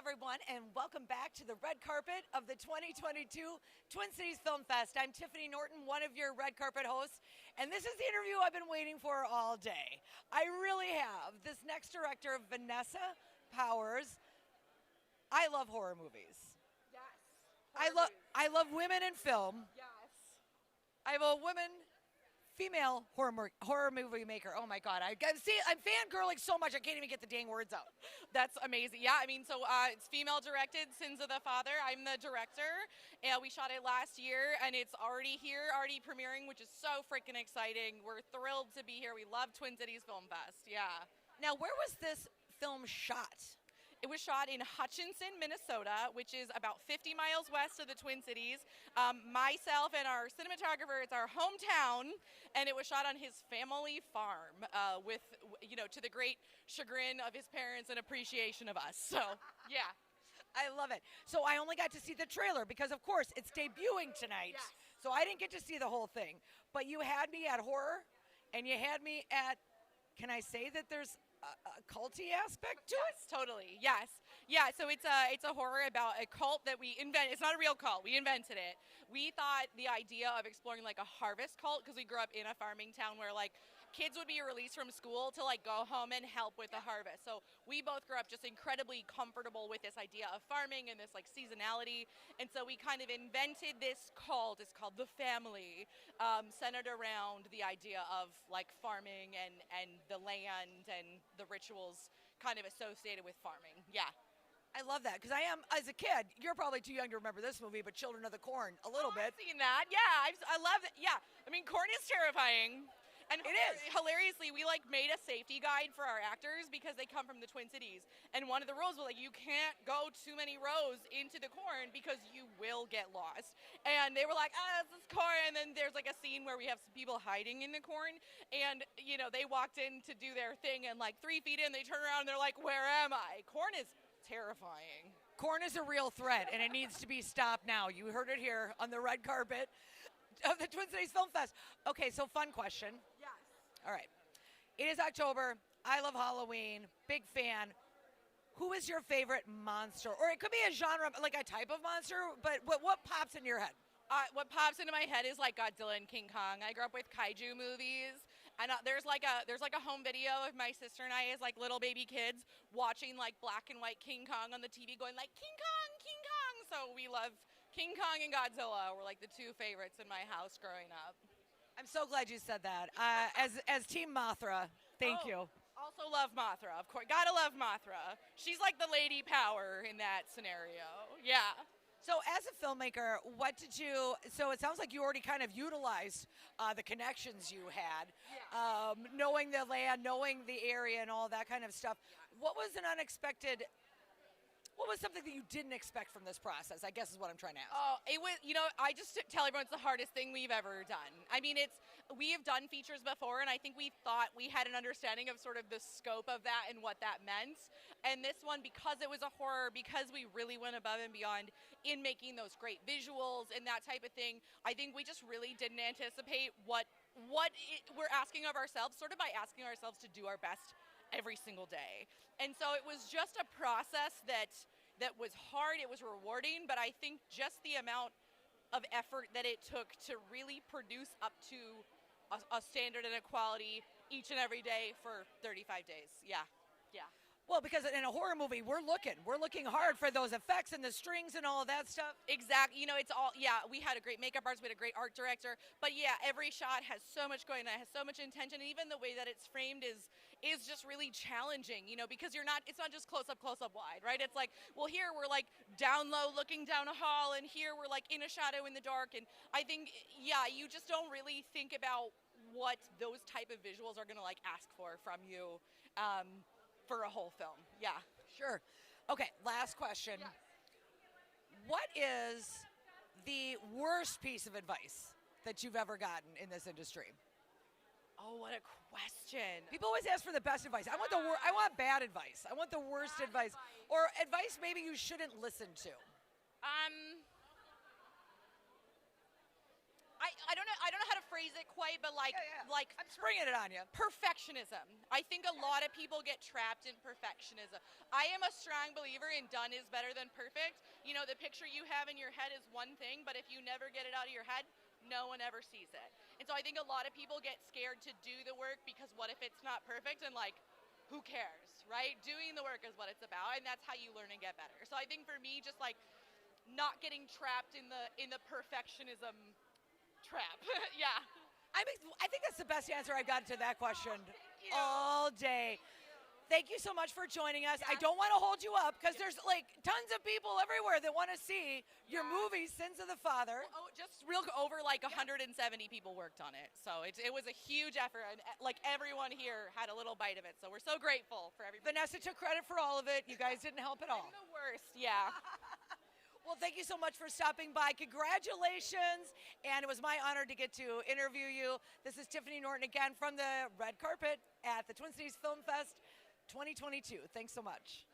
everyone, and welcome back to the red carpet of the 2022 Twin Cities Film Fest. I'm Tiffany Norton, one of your red carpet hosts, and this is the interview I've been waiting for all day. I really have. This next director, Vanessa Powers. I love horror movies. Yes. I love women in film. Yes. I have a female horror movie maker. Oh my God! I'm fangirling so much I can't even get the dang words out. That's amazing. Yeah, I mean, so it's female directed, Sins of the Father. I'm the director, and we shot it last year, and it's already here, already premiering, which is so freaking exciting. We're thrilled to be here. We love Twin Cities Film Fest. Yeah. Now, where was this film shot? It was shot in Hutchinson, Minnesota, which is about 50 miles west of the Twin Cities. Myself and our cinematographer, it's our hometown, and it was shot on his family farm to the great chagrin of his parents and appreciation of us. So, yeah. I love it. So I only got to see the trailer because, of course, it's debuting tonight. Yes. So I didn't get to see the whole thing. But you had me at horror, and you had me at, can I say that there's a culty aspect to it? Yes, totally. Yes. Yeah, so it's a horror about a cult that we invented. It's not a real cult. We invented it. We thought the idea of exploring like a harvest cult, because we grew up in a farming town where like kids would be released from school to like go home and help with the harvest. So we both grew up just incredibly comfortable with this idea of farming and this like seasonality. And so we kind of invented this cult. It's called The Family, centered around the idea of like farming and the land and the rituals kind of associated with farming. Yeah. I love that because I am, as a kid, you're probably too young to remember this movie, but Children of the Corn, a little bit. I've seen that. Yeah, I love it. Yeah, I mean, corn is terrifying. And it is. Hilariously, we like made a safety guide for our actors because they come from the Twin Cities. And one of the rules was like, you can't go too many rows into the corn because you will get lost. And they were like, this is corn. And then there's like a scene where we have some people hiding in the corn. And, they walked in to do their thing and like 3 feet in, they turn around and they're like, where am I? Corn is terrifying. Corn is a real threat, and it needs to be stopped now. You heard it here on the red carpet of the Twin Cities Film Fest. Okay, so fun question. Yes. All right. It is October. I love Halloween. Big fan. Who is your favorite monster? Or it could be a genre, like a type of monster, but what pops in your head? What pops into my head is like Godzilla and King Kong. I grew up with kaiju movies, and there's like a home video of my sister and I as like little baby kids watching like black and white King Kong on the TV, going like King Kong, King Kong. So we love King Kong and Godzilla. Were like the two favorites in my house growing up. I'm so glad you said that. As Team Mothra, thank you. Also love Mothra, of course. Gotta love Mothra. She's like the lady power in that scenario. Yeah. So as a filmmaker, so it sounds like you already kind of utilized the connections you had, knowing the land, knowing the area and all that kind of stuff. What was something that you didn't expect from this process, I guess is what I'm trying to ask. Oh, it was, I just tell everyone it's the hardest thing we've ever done. I mean, we have done features before, and I think we thought we had an understanding of sort of the scope of that and what that meant. And this one, because it was a horror, because we really went above and beyond in making those great visuals and that type of thing, I think we just really didn't anticipate what we're asking of ourselves, sort of by asking ourselves to do our best every single day. And so it was just a process that was hard, it was rewarding, but I think just the amount of effort that it took to really produce up to a standard and a quality each and every day for 35 days. Yeah. Well, because in a horror movie, we're looking hard for those effects and the strings and all of that stuff. Exactly. It's all, we had a great makeup artist, we had a great art director, but every shot has so much going on, it has so much intention, and even the way that it's framed is just really challenging, because it's not just close up, wide, right? It's like, well, here we're like down low looking down a hall, and here we're like in a shadow in the dark, and I think, you just don't really think about what those type of visuals are going to like ask for from you. For a whole film. Yeah. Sure. Okay, last question. Yes. What is the worst piece of advice that you've ever gotten in this industry? Oh, what a question. People always ask for the best advice. I want bad advice. I want the worst advice. Or advice maybe you shouldn't listen to. I don't know how to phrase it quite, but like I'm springing it on you. perfectionism. I think a lot of people get trapped in perfectionism. I am a strong believer in done is better than perfect. You know, the picture you have in your head is one thing, but if you never get it out of your head, no one ever sees it. And so I think a lot of people get scared to do the work because what if it's not perfect, and like, who cares, right? Doing the work is what it's about, and that's how you learn and get better. So I think for me, just like not getting trapped in the perfectionism trap. Yeah. I think that's the best answer I got to that question you. all day. Thank you so much for joining us. I don't want to hold you up because there's like tons of people everywhere that want to see your movie, Sins of the Father. Oh, just real over like 170 people worked on it. So it was a huge effort, and like everyone here had a little bite of it. So we're so grateful for everybody. Vanessa took credit for all of it. You guys didn't help at all. I'm the worst, yeah. Well, thank you so much for stopping by. Congratulations. And it was my honor to get to interview you. This is Tiffany Norton again from the red carpet at the Twin Cities Film Fest 2022. Thanks so much.